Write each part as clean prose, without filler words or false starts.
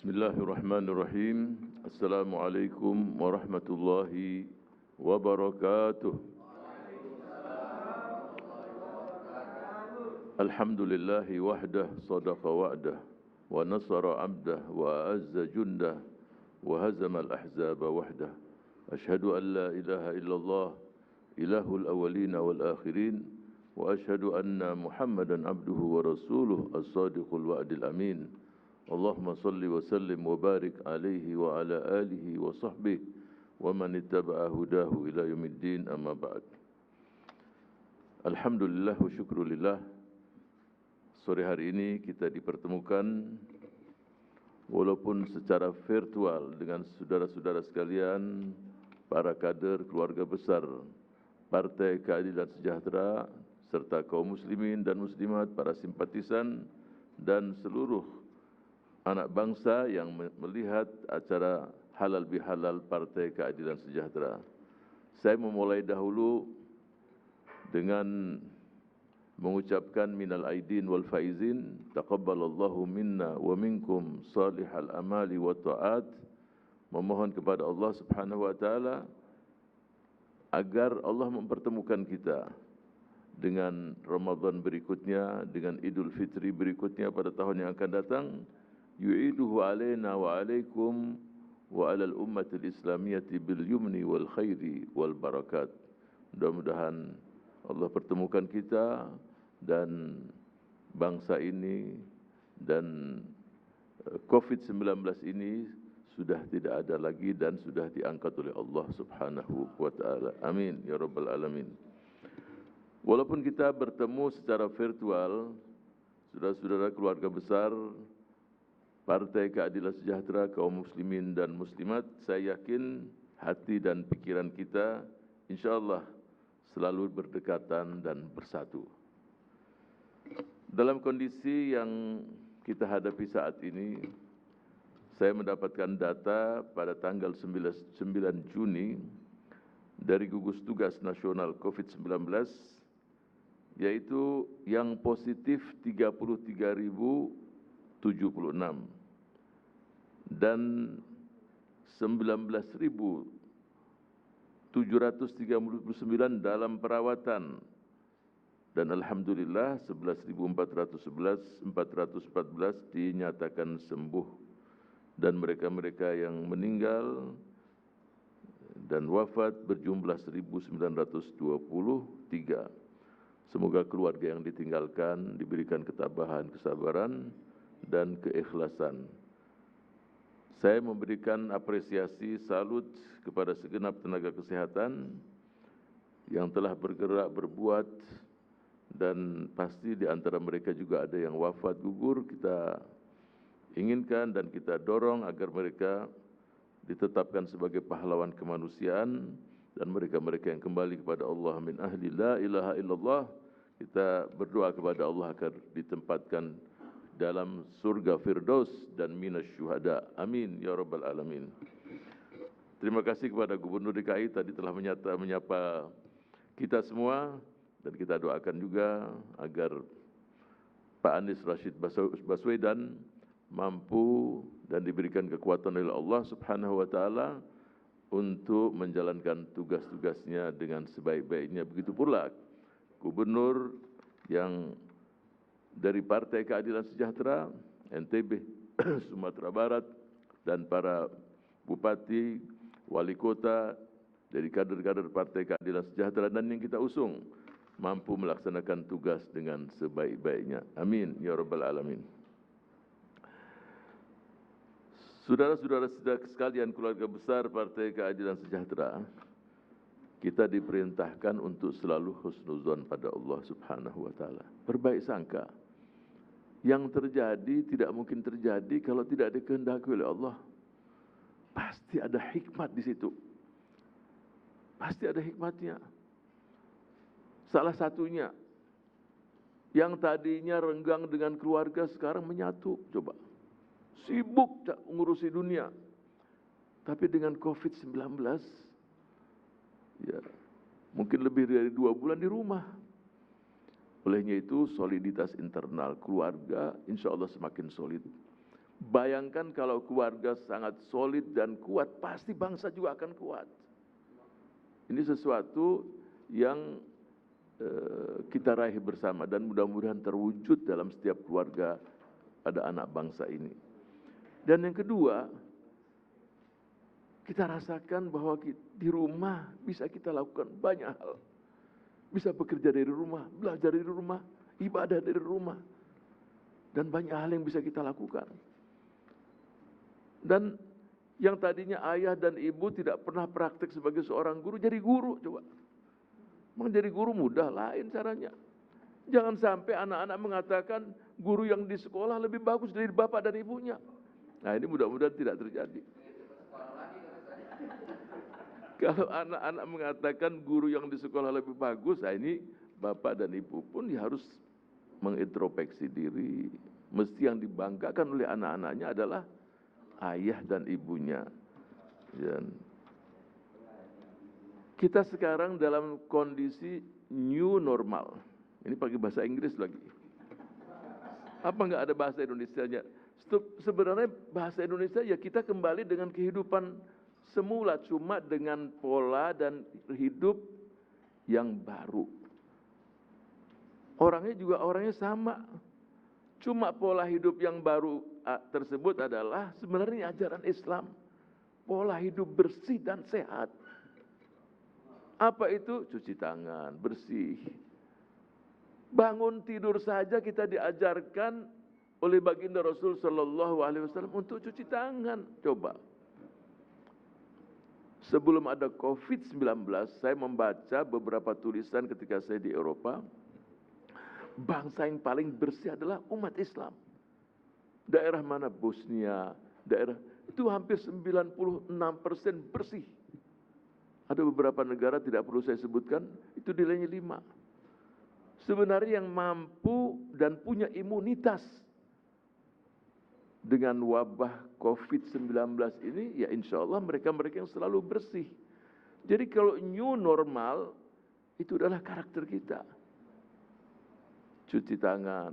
Bismillahirrahmanirrahim. Assalamualaikum warahmatullahi wabarakatuh. Alhamdulillahi wahdah sadaqa wa'dah wa nasara abdah wa azza jundah wa hazama al-ahzaba wahdah. Ashhadu an la ilaha illallah ilahul awwalina wal akhirin wa ashhadu anna Muhammadan abduhu wa rasuluh as-sadiqul wa'dil amin. Allahumma salli wa sallim wa barik alaihi wa ala alihi wa sahbihi wa man ittaba'a hudahu ila yaumiddin, amma ba'd. Alhamdulillah wa syukrulillah, sore hari ini kita dipertemukan walaupun secara virtual dengan saudara-saudara sekalian, para kader keluarga besar Partai Keadilan Sejahtera serta kaum muslimin dan muslimat, para simpatisan dan seluruh anak bangsa yang melihat acara halal bihalal Partai Keadilan Sejahtera. Saya memulai dahulu dengan mengucapkan minal aidin wal faizin, taqabbalallahu minna wa minkum salihal amali wa ta'at. Memohon kepada Allah Subhanahu wa taala agar Allah mempertemukan kita dengan Ramadan berikutnya, dengan Idul Fitri berikutnya pada tahun yang akan datang. Yu'iduhu alaina wa alaikum wa alal ummatil islamiyati bil yumni wal khairi wal barakat. Mudah-mudahan Allah pertemukan kita dan bangsa ini, dan COVID-19 ini sudah tidak ada lagi dan sudah diangkat oleh Allah Subhanahu wa taala. Amin ya rabbal alamin. Walaupun kita bertemu secara virtual, saudara-saudara keluarga besar Partai Keadilan Sejahtera, kaum muslimin dan muslimat, saya yakin hati dan pikiran kita insyaallah selalu berdekatan dan bersatu. Dalam kondisi yang kita hadapi saat ini, saya mendapatkan data pada tanggal 9 Juni dari gugus tugas nasional COVID-19, yaitu yang positif 33.076 dan 19.739 dalam perawatan, dan alhamdulillah 11.414 dinyatakan sembuh, dan mereka-mereka yang meninggal dan wafat berjumlah 1.923. Semoga keluarga yang ditinggalkan diberikan ketabahan, kesabaran dan keikhlasan. Saya memberikan apresiasi salut kepada segenap tenaga kesehatan yang telah bergerak berbuat, dan pasti di antara mereka juga ada yang wafat gugur. Kita inginkan dan kita dorong agar mereka ditetapkan sebagai pahlawan kemanusiaan, dan mereka-mereka yang kembali kepada Allah min ahli la ilaha illallah, kita berdoa kepada Allah agar ditempatkan dalam surga Firdaus dan minas syuhada. Amin ya rabbal alamin. Terima kasih kepada Gubernur DKI tadi telah menyapa kita semua, dan kita doakan juga agar Pak Anies Rashid Baswedan mampu dan diberikan kekuatan oleh Allah Subhanahu wa taala untuk menjalankan tugas-tugasnya dengan sebaik-baiknya. Begitu pula gubernur yang dari Partai Keadilan Sejahtera NTB, Sumatera Barat, dan para bupati, wali kota dari kader-kader Partai Keadilan Sejahtera dan yang kita usung mampu melaksanakan tugas dengan sebaik-baiknya. Amin ya rabbal alamin. Saudara-saudara sekalian keluarga besar Partai Keadilan Sejahtera, kita diperintahkan untuk selalu husnuzon pada Allah Subhanahu wa taala. Berbaik sangka. Yang terjadi tidak mungkin terjadi kalau tidak dikehendaki oleh Allah. Pasti ada hikmat di situ. Pasti ada hikmatnya. Salah satunya, yang tadinya renggang dengan keluarga sekarang menyatu. Coba, sibuk ngurusi dunia. Tapi dengan COVID-19, ya, mungkin lebih dari 2 bulan di rumah. Olehnya itu soliditas internal keluarga insya Allah semakin solid. Bayangkan kalau keluarga sangat solid dan kuat, pasti bangsa juga akan kuat. Ini sesuatu yang kita raih bersama dan mudah-mudahan terwujud dalam setiap keluarga pada anak bangsa ini. Dan yang kedua, kita rasakan bahwa di rumah bisa kita lakukan banyak hal. Bisa bekerja dari rumah, belajar dari rumah, ibadah dari rumah. Dan banyak hal yang bisa kita lakukan. Dan yang tadinya ayah dan ibu tidak pernah praktek sebagai seorang guru, jadi guru coba. Memang jadi guru mudah, lain caranya. Jangan sampai anak-anak mengatakan guru yang di sekolah lebih bagus dari bapak dan ibunya. Nah, ini mudah-mudahan tidak terjadi. Kalau anak-anak mengatakan guru yang di sekolah lebih bagus, nah ini bapak dan ibu pun harus mengintrospeksi diri. Mesti yang dibanggakan oleh anak-anaknya adalah ayah dan ibunya. Dan kita sekarang dalam kondisi new normal. Ini pakai bahasa Inggris lagi. Apa enggak ada bahasa Indonesianya? Sebenarnya bahasa Indonesia ya kita kembali dengan kehidupan semula, cuma dengan pola dan hidup yang baru. Orangnya juga orangnya sama. Cuma pola hidup yang baru tersebut adalah sebenarnya ajaran Islam. Pola hidup bersih dan sehat. Apa itu? Cuci tangan, bersih. Bangun tidur saja kita diajarkan oleh baginda Rasul Sallallahu Alaihi Wasallam untuk cuci tangan. Coba. Sebelum ada COVID-19, saya membaca beberapa tulisan ketika saya di Eropa. Bangsa yang paling bersih adalah umat Islam. Daerah mana? Bosnia, daerah itu hampir 96% bersih. Ada beberapa negara tidak perlu saya sebutkan, itu nilainya 5. Sebenarnya yang mampu dan punya imunitas dengan wabah COVID-19 ini, ya insya Allah mereka-mereka yang selalu bersih. Jadi kalau new normal, itu adalah karakter kita. Cuci tangan.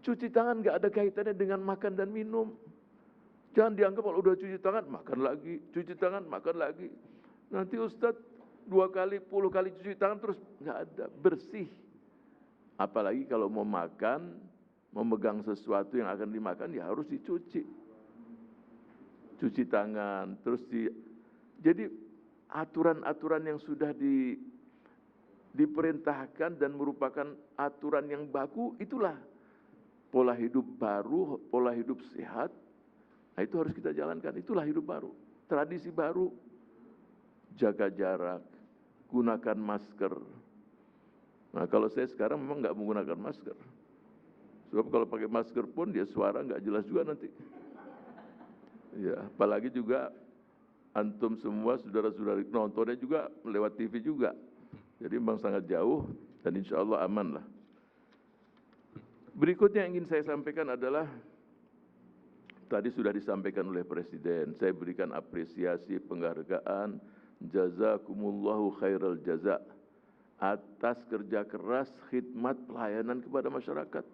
Cuci tangan gak ada kaitannya dengan makan dan minum. Jangan dianggap kalau udah cuci tangan, makan lagi. Cuci tangan, makan lagi. Nanti Ustadz 2 kali, 10 kali cuci tangan terus gak ada. Bersih. Apalagi kalau mau makan, memegang sesuatu yang akan dimakan, ya harus dicuci. Cuci tangan, jadi aturan-aturan yang sudah diperintahkan dan merupakan aturan yang baku, itulah pola hidup baru, pola hidup sehat. Nah, itu harus kita jalankan, itulah hidup baru. Tradisi baru, jaga jarak, gunakan masker. Nah, kalau saya sekarang memang nggak menggunakan masker. Sebab kalau pakai masker pun dia suara nggak jelas juga nanti. Ya, apalagi juga antum semua saudara-saudara nontonnya juga lewat TV juga. Jadi memang sangat jauh dan insya Allah aman lah. Berikutnya yang ingin saya sampaikan adalah tadi sudah disampaikan oleh Presiden. Saya berikan apresiasi penghargaan jazakumullahu khairal jaza atas kerja keras khidmat pelayanan kepada masyarakat.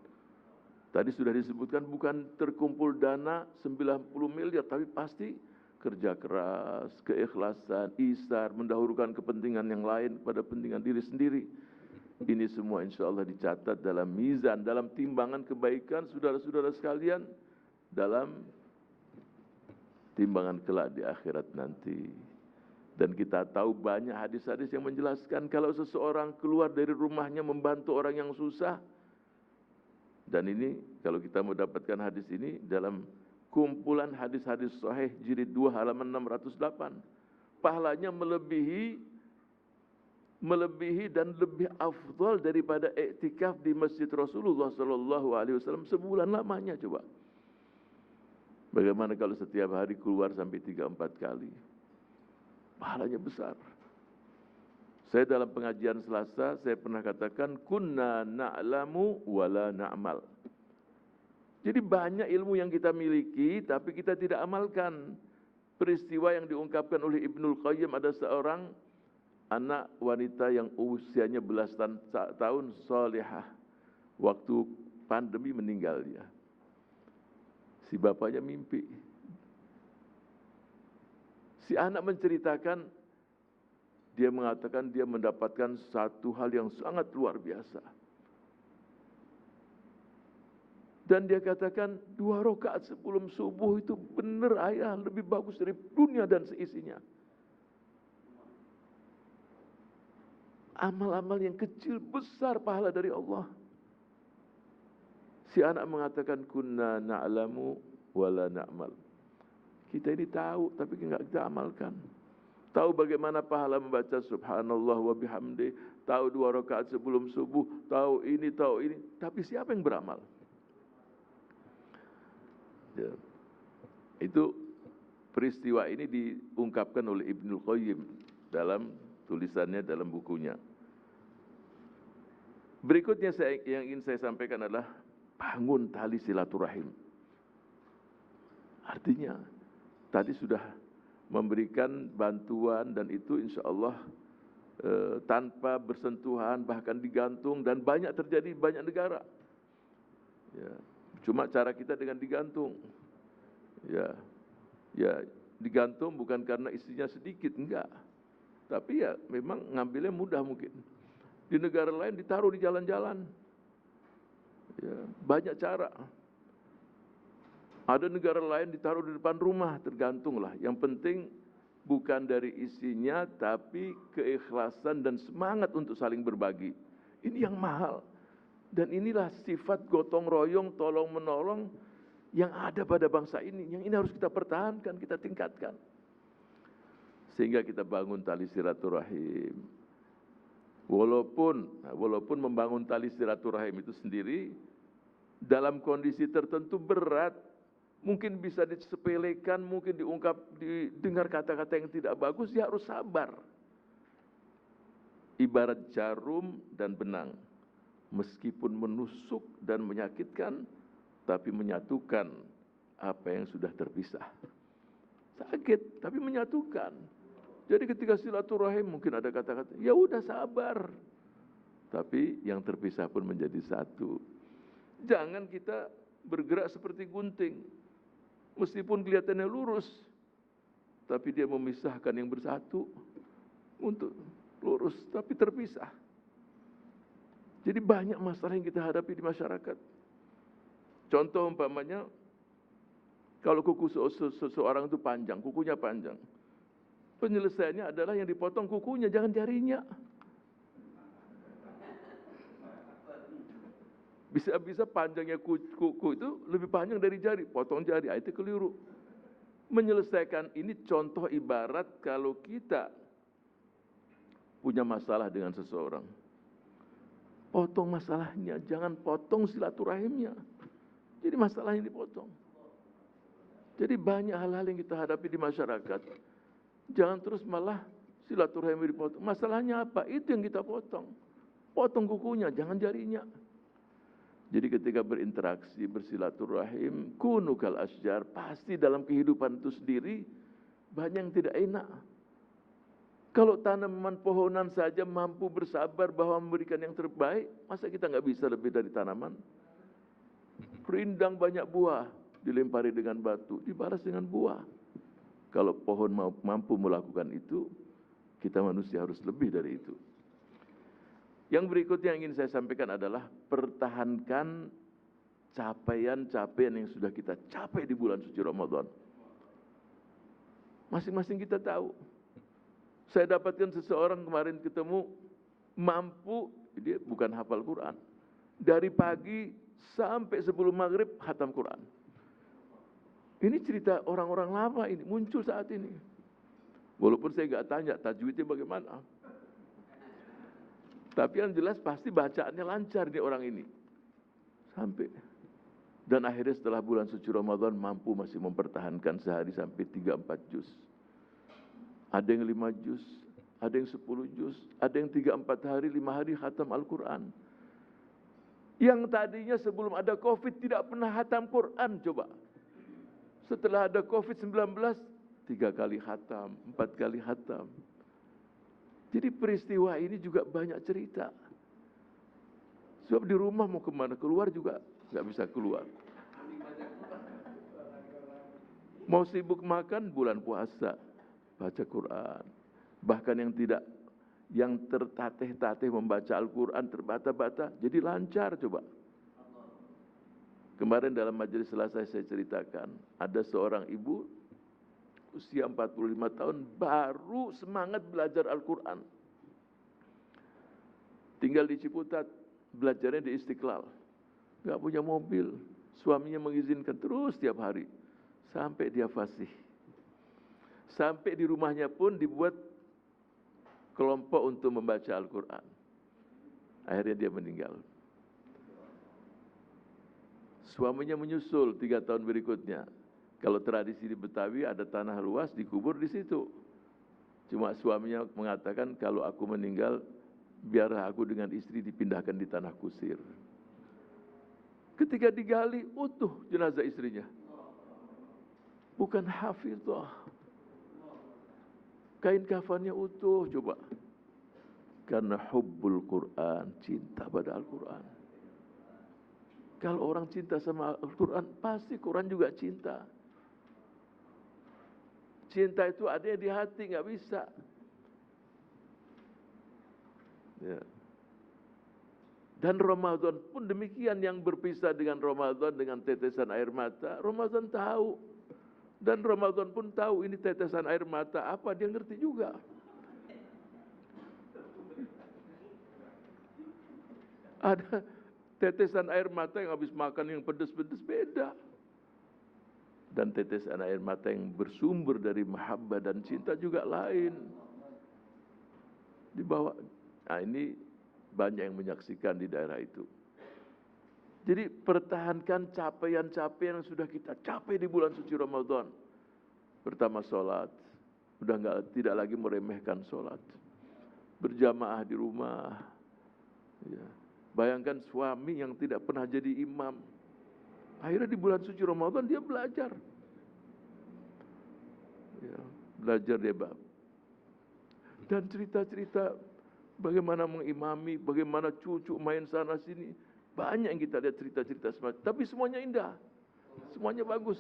Tadi sudah disebutkan bukan terkumpul dana 90 miliar, tapi pasti kerja keras, keikhlasan, isar, mendahulukan kepentingan yang lain pada kepentingan diri sendiri. Ini semua insya Allah dicatat dalam mizan, dalam timbangan kebaikan saudara-saudara sekalian, dalam timbangan kelak di akhirat nanti. Dan kita tahu banyak hadis-hadis yang menjelaskan kalau seseorang keluar dari rumahnya membantu orang yang susah. Dan ini kalau kita mau dapatkan hadis ini dalam kumpulan hadis-hadis sahih jilid 2 halaman 608. Pahalanya melebihi dan lebih afdal daripada iktikaf di Masjid Rasulullah sallallahu alaihi wasallam sebulan lamanya. Coba. Bagaimana kalau setiap hari keluar sampai 3-4 kali? Pahalanya besar. Saya dalam pengajian Selasa, saya pernah katakan, kunna na'lamu wa la na'mal. Jadi banyak ilmu yang kita miliki, tapi kita tidak amalkan. Peristiwa yang diungkapkan oleh Ibnul Qayyim, ada seorang anak wanita yang usianya belasan tahun, salihah. Waktu pandemi meninggal dia. Si bapaknya mimpi. Si anak menceritakan, dia mengatakan dia mendapatkan satu hal yang sangat luar biasa. Dan dia katakan 2 rakaat sebelum subuh itu benar ayah, lebih bagus dari dunia dan seisinya. Amal-amal yang kecil besar pahala dari Allah. Si anak mengatakan kunna na'lamu wala na'mal. Kita ini tahu tapi enggak kita amalkan. Tahu bagaimana pahala membaca subhanallah wa bihamdi, tahu 2 rakaat sebelum subuh, tahu ini, tapi siapa yang beramal? Ya. Itu peristiwa ini diungkapkan oleh Ibnul Qayyim dalam tulisannya, dalam bukunya. Berikutnya yang ingin saya sampaikan adalah bangun tali silaturahim. Artinya tadi sudah memberikan bantuan dan itu insya Allah tanpa bersentuhan, bahkan digantung, dan banyak terjadi banyak negara. Ya, cuma cara kita dengan digantung. Ya digantung bukan karena isinya sedikit, enggak. Tapi ya memang ngambilnya mudah mungkin. Di negara lain ditaruh di jalan-jalan. Ya, banyak cara. Ada negara lain ditaruh di depan rumah, tergantunglah. Yang penting bukan dari isinya, tapi keikhlasan dan semangat untuk saling berbagi. Ini yang mahal. Dan inilah sifat gotong royong, tolong menolong yang ada pada bangsa ini. Yang ini harus kita pertahankan, kita tingkatkan. Sehingga kita bangun tali silaturahim. Walaupun membangun tali silaturahim itu sendiri dalam kondisi tertentu berat, mungkin bisa disepelekan, mungkin didengar kata-kata yang tidak bagus, dia harus sabar. Ibarat jarum dan benang, meskipun menusuk dan menyakitkan, tapi menyatukan apa yang sudah terpisah. Sakit, tapi menyatukan. Jadi ketika silaturahim mungkin ada kata-kata, ya udah sabar. Tapi yang terpisah pun menjadi satu. Jangan kita bergerak seperti gunting. Meskipun kelihatannya lurus, tapi dia memisahkan yang bersatu untuk lurus, tapi terpisah. Jadi banyak masalah yang kita hadapi di masyarakat. Contoh umpamanya, kalau kuku seseorang itu panjang, kukunya panjang. Penyelesaiannya adalah yang dipotong kukunya, jangan jarinya. Bisa-bisa panjangnya kuku itu lebih panjang dari jari, potong jari, itu keliru. Menyelesaikan ini contoh ibarat kalau kita punya masalah dengan seseorang. Potong masalahnya, jangan potong silaturahimnya. Jadi masalahnya dipotong. Jadi banyak hal-hal yang kita hadapi di masyarakat. Jangan terus malah silaturahim dipotong. Masalahnya apa? Itu yang kita potong. Potong kukunya, jangan jarinya. Jadi ketika berinteraksi, bersilaturahim, kunu kal asjar, pasti dalam kehidupan itu sendiri banyak yang tidak enak. Kalau tanaman pohonan saja mampu bersabar bahwa memberikan yang terbaik, masa kita nggak bisa lebih dari tanaman? Rindang banyak buah, dilempari dengan batu, dibalas dengan buah. Kalau pohon mampu melakukan itu, kita manusia harus lebih dari itu. Yang berikutnya yang ingin saya sampaikan adalah pertahankan capaian-capaian yang sudah kita capai di bulan suci Ramadan. Masing-masing kita tahu. Saya dapatkan seseorang kemarin ketemu mampu, dia bukan hafal Quran. Dari pagi sampai sebelum maghrib khatam Quran. Ini cerita orang-orang lama ini muncul saat ini. Walaupun saya nggak tanya tajwidnya bagaimana. Tapi yang jelas pasti bacaannya lancar nih orang ini. Sampai. Dan akhirnya setelah bulan suci Ramadan mampu masih mempertahankan sehari sampai 3-4 juz. Ada yang 5 juz, ada yang 10 juz, ada yang 3-4 hari, 5 hari khatam Al-Quran. Yang tadinya sebelum ada Covid tidak pernah khatam Quran, coba. Setelah ada Covid-19, 3 kali khatam, 4 kali khatam. Jadi peristiwa ini juga banyak cerita. Sebab di rumah mau kemana, keluar juga nggak bisa keluar. Mau sibuk makan bulan puasa, baca Quran. Bahkan yang tertatih-tatih membaca Al-Quran, terbata-bata, jadi lancar coba. Kemarin dalam majelis selesai saya ceritakan, ada seorang ibu usia 45 tahun baru semangat belajar Al-Quran. Tinggal di Ciputat, belajarnya di Istiqlal. Gak punya mobil, suaminya mengizinkan terus tiap hari. Sampai dia fasih. Sampai di rumahnya pun dibuat kelompok untuk membaca Al-Quran. Akhirnya dia meninggal. Suaminya menyusul 3 tahun berikutnya. Kalau tradisi di Betawi ada tanah luas dikubur di situ. Cuma suaminya mengatakan kalau aku meninggal biarlah aku dengan istri dipindahkan di tanah kusir. Ketika digali utuh jenazah istrinya. Bukan hafizah. Kain kafannya utuh coba. Karena hubbul Quran, cinta pada Al-Quran. Kalau orang cinta sama Al-Quran, pasti Quran juga cinta. Cinta itu adanya di hati, nggak bisa. Ya. Dan Ramadan pun demikian, yang berpisah dengan Ramadan dengan tetesan air mata. Ramadan tahu. Dan Ramadan pun tahu ini tetesan air mata apa, dia ngerti juga. Ada tetesan air mata yang habis makan yang pedes-pedes beda. Dan tetesan air mata yang bersumber dari mahabbah dan cinta juga lain. Dibawa, nah ini banyak yang menyaksikan di daerah itu. Jadi pertahankan capaian-capaian yang sudah kita capai di bulan suci Ramadan. Pertama sholat, tidak lagi meremehkan sholat. Berjamaah di rumah. Ya. Bayangkan suami yang tidak pernah jadi imam. Akhirnya di bulan suci Ramadan dia belajar. Ya, belajar dia bab. Dan cerita-cerita bagaimana mengimami, bagaimana cucu main sana sini. Banyak yang kita lihat cerita-cerita semacam. Tapi semuanya indah. Semuanya bagus.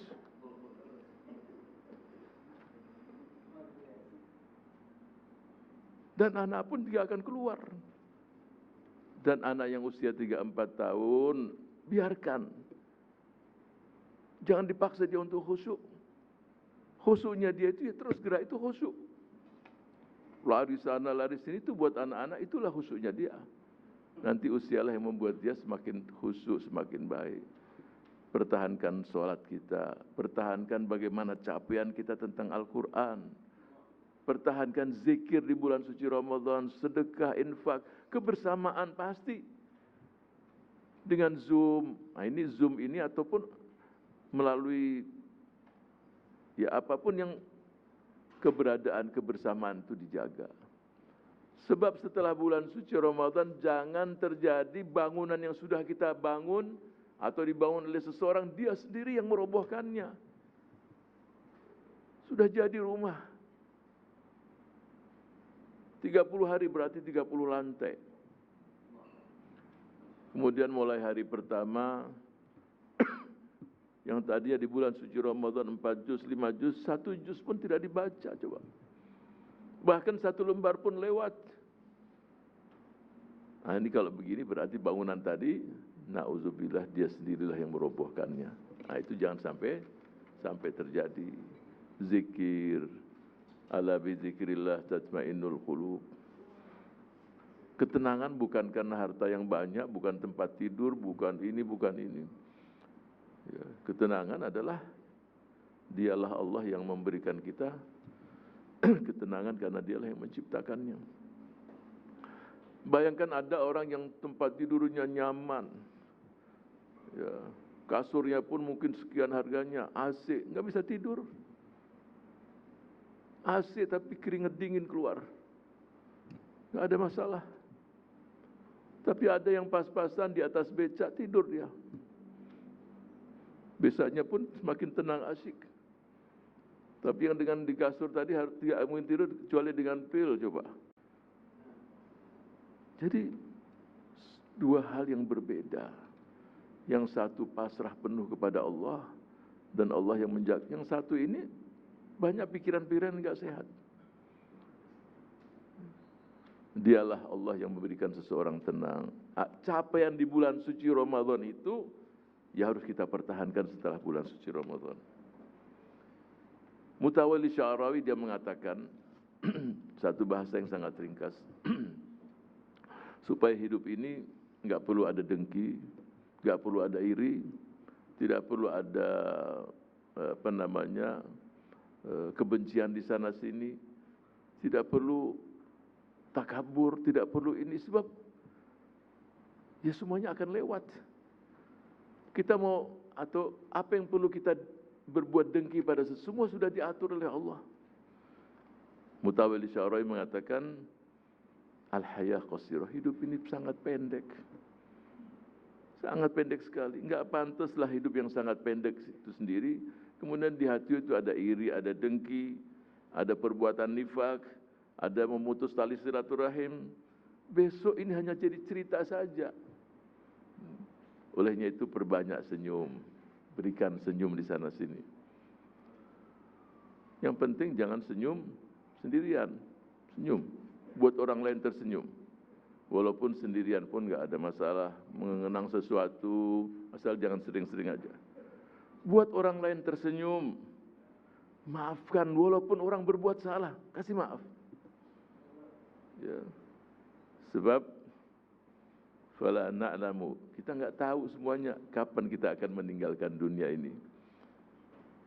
Dan anak pun dia akan keluar. Dan anak yang usia 3-4 tahun, biarkan. Jangan dipaksa dia untuk khusyuk. Khusyuknya dia itu ya terus gerak itu khusyuk. Lari sana, lari sini itu buat anak-anak, itulah khusyuknya dia. Nanti usialah yang membuat dia semakin khusyuk, semakin baik. Pertahankan sholat kita. Pertahankan bagaimana capaian kita tentang Al-Quran. Pertahankan zikir di bulan suci Ramadan, sedekah, infak, kebersamaan pasti. Dengan Zoom, nah ini Zoom ini ataupun melalui ya apapun yang keberadaan kebersamaan itu dijaga. Sebab setelah bulan suci Ramadan jangan terjadi bangunan yang sudah kita bangun atau dibangun oleh seseorang, dia sendiri yang merobohkannya. Sudah jadi rumah. 30 hari berarti 30 lantai. Kemudian mulai hari pertama, yang tadinya di bulan suci Ramadan 4 juz, 5 juz, 1 juz pun tidak dibaca coba. Bahkan 1 lembar pun lewat. Nah ini kalau begini berarti bangunan tadi, na'udzubillah dia sendirilah yang merobohkannya. Nah itu jangan sampai terjadi. Zikir. Ala bi zikrillah tatmainnul qulub. Ketenangan bukan karena harta yang banyak, bukan tempat tidur, bukan ini, bukan ini. Ya, ketenangan adalah dialah Allah yang memberikan kita ketenangan karena dialah yang menciptakannya. Bayangkan ada orang yang tempat tidurnya nyaman. Ya, kasurnya pun mungkin sekian harganya, AC, nggak bisa tidur. AC tapi keringat dingin keluar. Nggak ada masalah. Tapi ada yang pas-pasan di atas becak tidur dia. Besoknya pun semakin tenang asyik. Tapi yang dengan di kasur tadi tidak mungkin tidur kecuali dengan pil coba. Jadi dua hal yang berbeda. Yang satu pasrah penuh kepada Allah, Dan Allah yang menjaga. Yang satu ini banyak pikiran-pikiran enggak sehat. Dialah Allah yang memberikan seseorang tenang. Capaian di bulan suci Ramadan itu ya harus kita pertahankan setelah bulan suci Ramadan. Mutawalli Sya'rawi dia mengatakan satu bahasa yang sangat ringkas. Supaya hidup ini enggak perlu ada dengki, enggak perlu ada iri, tidak perlu ada kebencian di sana sini, tidak perlu takabur, tidak perlu ini, sebab ya semuanya akan lewat. Kita mau atau apa yang perlu kita berbuat dengki pada semua sudah diatur oleh Allah. Mutawalli Sya'rawi mengatakan al-hayah qasirah, hidup ini sangat pendek. Sangat pendek sekali. Enggak pantaslah hidup yang sangat pendek itu sendiri. Kemudian di hati itu ada iri, ada dengki, ada perbuatan nifak, ada memutus tali silaturahim. Besok ini hanya jadi cerita saja. Olehnya itu perbanyak senyum. Berikan senyum di sana sini. Yang penting jangan senyum sendirian. Senyum. Buat orang lain tersenyum. Walaupun sendirian pun enggak ada masalah. Mengenang sesuatu, asal jangan sering-sering aja. Buat orang lain tersenyum. Maafkan walaupun orang berbuat salah, kasih maaf. Ya. Sebab fala na'lamu, kita enggak tahu semuanya kapan kita akan meninggalkan dunia ini.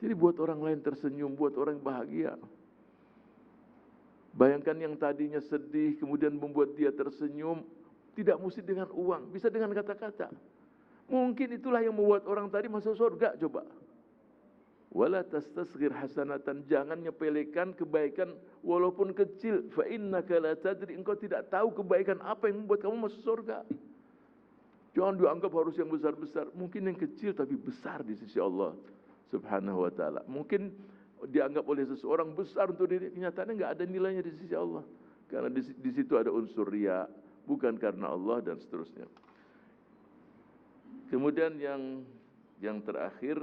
Jadi buat orang lain tersenyum, buat orang bahagia. Bayangkan yang tadinya sedih, kemudian membuat dia tersenyum, tidak mesti dengan uang, bisa dengan kata-kata. Mungkin itulah yang membuat orang tadi masuk surga, coba. Wala tastasghir hasanatan, jangan nyepelekan kebaikan walaupun kecil. Fa innaka la tadri, engkau tidak tahu kebaikan apa yang membuat kamu masuk surga. Jangan dianggap harus yang besar-besar, mungkin yang kecil tapi besar di sisi Allah Subhanahu wa taala. Mungkin dianggap oleh seseorang besar untuk diri, kenyataannya enggak ada nilainya di sisi Allah. Karena di situ ada unsur riya, bukan karena Allah dan seterusnya. Kemudian yang terakhir,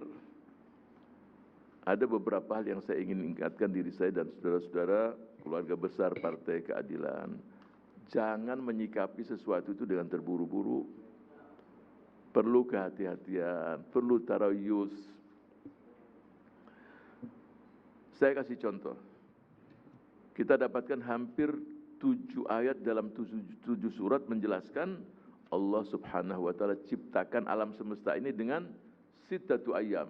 ada beberapa hal yang saya ingin ingatkan diri saya dan saudara-saudara keluarga besar Partai Keadilan. Jangan menyikapi sesuatu itu dengan terburu-buru. Perlu kehati-hatian, perlu tarayus. Saya kasih contoh. Kita dapatkan hampir 7 ayat dalam 7 surat menjelaskan Allah Subhanahu wa taala ciptakan alam semesta ini dengan sittatu ayyam.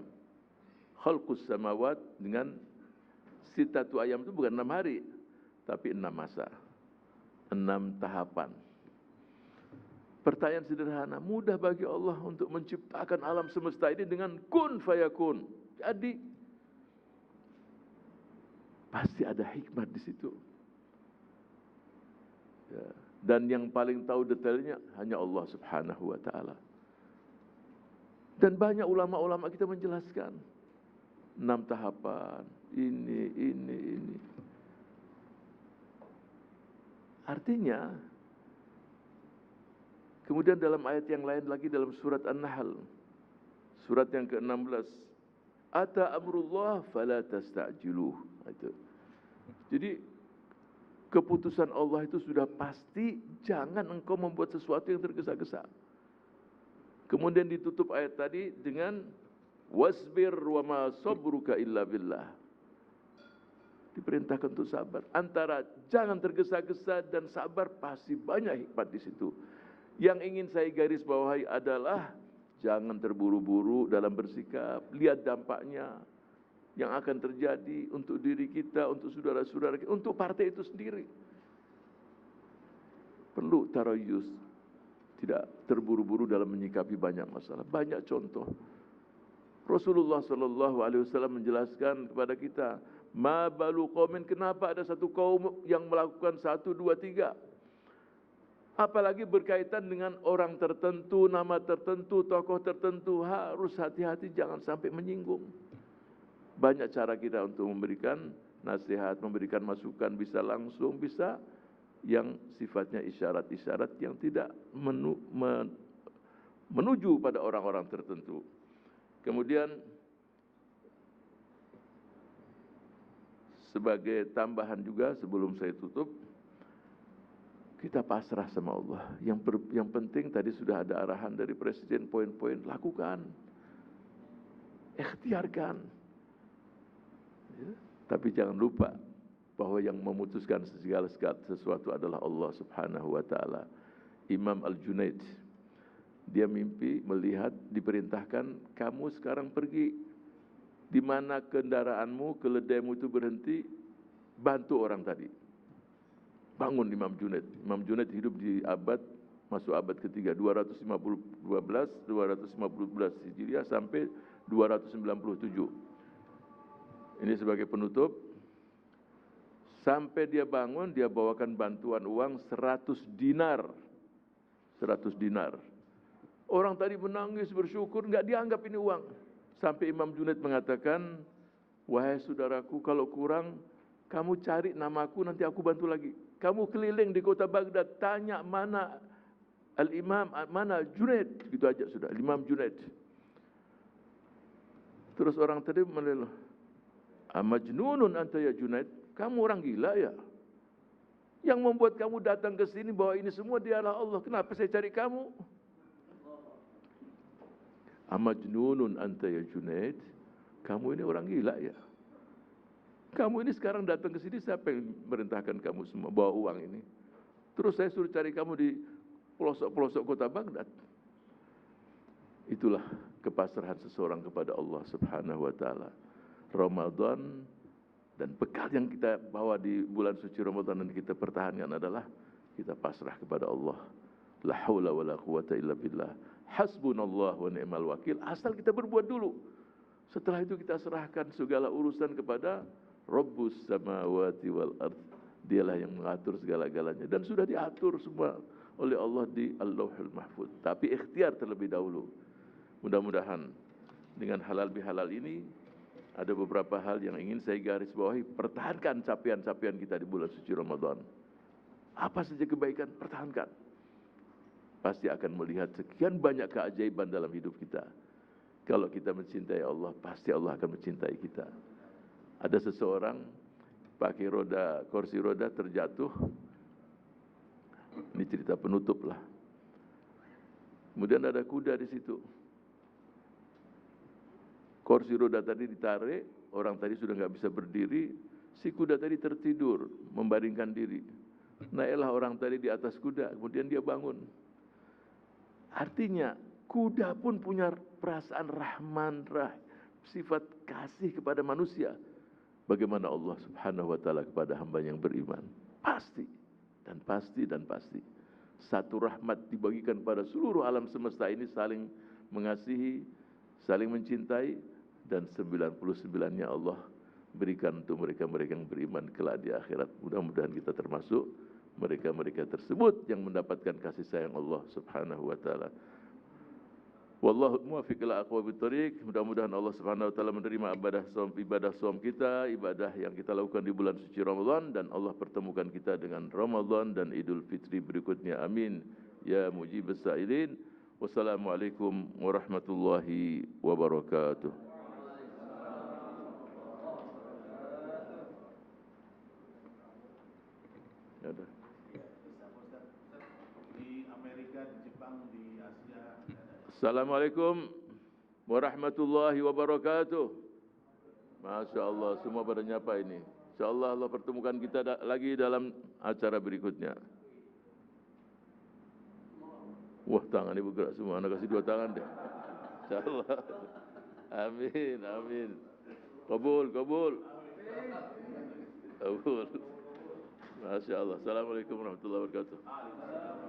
Khalqus samawat, dengan sittatu ayyam itu bukan 6 hari, tapi 6 masa. 6 tahapan. Pertanyaan sederhana, mudah bagi Allah untuk menciptakan alam semesta ini dengan kun fayakun. Jadi pasti ada hikmat di situ. Ya. Dan yang paling tahu detailnya hanya Allah Subhanahu wa taala. Dan banyak ulama-ulama kita menjelaskan 6 tahapan, ini. Artinya, kemudian dalam ayat yang lain lagi dalam surat An-Nahl, surat yang ke-16, ata amrullah fala tasta'jiluh. Itu. Jadi keputusan Allah itu sudah pasti, jangan engkau membuat sesuatu yang tergesa-gesa. Kemudian ditutup ayat tadi dengan wasbir wa ma sabruka illa billah. Diperintahkan untuk sabar. Antara jangan tergesa-gesa dan sabar pasti banyak hikmat di situ. Yang ingin saya garis bawahi adalah jangan terburu-buru dalam bersikap, lihat dampaknya yang akan terjadi untuk diri kita, untuk saudara-saudara kita, untuk partai itu sendiri. Perlu tarayus, tidak terburu-buru dalam menyikapi banyak masalah. Banyak contoh. Rasulullah SAW menjelaskan kepada kita, ma balu qaumin, kenapa ada satu kaum yang melakukan 1, 2, 3. Apalagi berkaitan dengan orang tertentu, nama tertentu, tokoh tertentu, harus hati-hati jangan sampai menyinggung. Banyak cara kita untuk memberikan nasihat, memberikan masukan, bisa langsung, bisa yang sifatnya isyarat-isyarat yang tidak menuju pada orang-orang tertentu. Kemudian sebagai tambahan juga sebelum saya tutup, kita pasrah sama Allah. Yang penting tadi sudah ada arahan dari Presiden, poin-poin, lakukan, ikhtiarkan. Ya. Tapi jangan lupa bahwa yang memutuskan segala sesuatu adalah Allah Subhanahu wa Ta'ala. Imam Al-Junaid, dia mimpi melihat, diperintahkan, kamu sekarang pergi, di mana kendaraanmu, keledaimu itu berhenti, bantu orang tadi. Bangun Imam Junaid. Imam Junaid hidup di masuk abad ketiga, 215 Hijriah sampai 297. Ini sebagai penutup. Sampai dia bangun, dia bawakan bantuan uang 100 dinar. 100 dinar. Orang tadi menangis, bersyukur, enggak dianggap ini uang. Sampai Imam Junaid mengatakan, wahai saudaraku, kalau kurang, kamu cari namaku, nanti aku bantu lagi. Kamu keliling di kota Baghdad, tanya mana Al-Imam, mana Junaid. Gitu aja sudah, Imam Junaid. Terus orang tadi menilai, amajnunun anta ya Junaid, kamu orang gila ya? Yang membuat kamu datang ke sini bahwa ini semua dialah Allah, kenapa saya cari kamu? Amajnunun anta ya Junaid, kamu ini orang gila ya? Kamu ini sekarang datang ke sini, siapa yang merintahkan kamu semua bawa uang ini? Terus saya suruh cari kamu di pelosok-pelosok kota Baghdad. Itulah kepasrahan seseorang kepada Allah Subhanahu wa Ta'ala. Ramadan dan bekal yang kita bawa di bulan suci Ramadan dan kita pertahankan adalah kita pasrah kepada Allah. La haula wala quwata illa billah. Hasbunallah wa ni'mal wakil. Asal kita berbuat dulu. Setelah itu kita serahkan segala urusan kepada Rabbus samawati wal ard. Dialah yang mengatur segala-galanya dan sudah diatur semua oleh Allah di Al-Lauhul Mahfuz. Tapi ikhtiar terlebih dahulu. Mudah-mudahan dengan halal bihalal ini ada beberapa hal yang ingin saya garis bawahi. Pertahankan capaian-capaian kita di bulan suci Ramadan. Apa saja kebaikan, pertahankan. Pasti akan melihat sekian banyak keajaiban dalam hidup kita. Kalau kita mencintai Allah, pasti Allah akan mencintai kita. Ada seseorang pakai kursi roda terjatuh. Ini cerita penutup lah. Kemudian ada kuda di situ. Kursi roda tadi ditarik, orang tadi sudah nggak bisa berdiri. Si kuda tadi tertidur, membaringkan diri. Naiklah orang tadi di atas kuda, kemudian dia bangun. Artinya kuda pun punya perasaan rahman, sifat kasih kepada manusia. Bagaimana Allah Subhanahu wa Ta'ala kepada hamba yang beriman? Pasti dan pasti dan pasti. Satu rahmat dibagikan pada seluruh alam semesta ini, saling mengasihi, saling mencintai, dan 99-nya Allah berikan untuk mereka-mereka yang beriman kelak di akhirat. Mudah-mudahan kita termasuk mereka-mereka tersebut yang mendapatkan kasih sayang Allah Subhanahu wa Ta'ala. Wallahu muwaffiq ila aqwamit thoriq. Mudah-mudahan Allah Subhanahu wa Ta'ala menerima ibadah shaum kita, ibadah yang kita lakukan di bulan suci Ramadan, dan Allah pertemukan kita dengan Ramadan dan Idul Fitri berikutnya. Amin ya mujibas sa'ilin. Wassalamualaikum warahmatullahi wabarakatuh. Ada. Di Amerika, di Jepang, di Asia. Assalamualaikum warahmatullahi wabarakatuh. Masya Allah, semua pada nyapa ini. Insya Allah Allah pertemukan kita lagi dalam acara berikutnya. Wah, tangan ini bergerak semua. Anak kasih 2 tangan deh. Insya Allah. Amin, amin. Kabul, kabul. Kabul. Masya Allah. Assalamualaikum warahmatullahi wabarakatuh.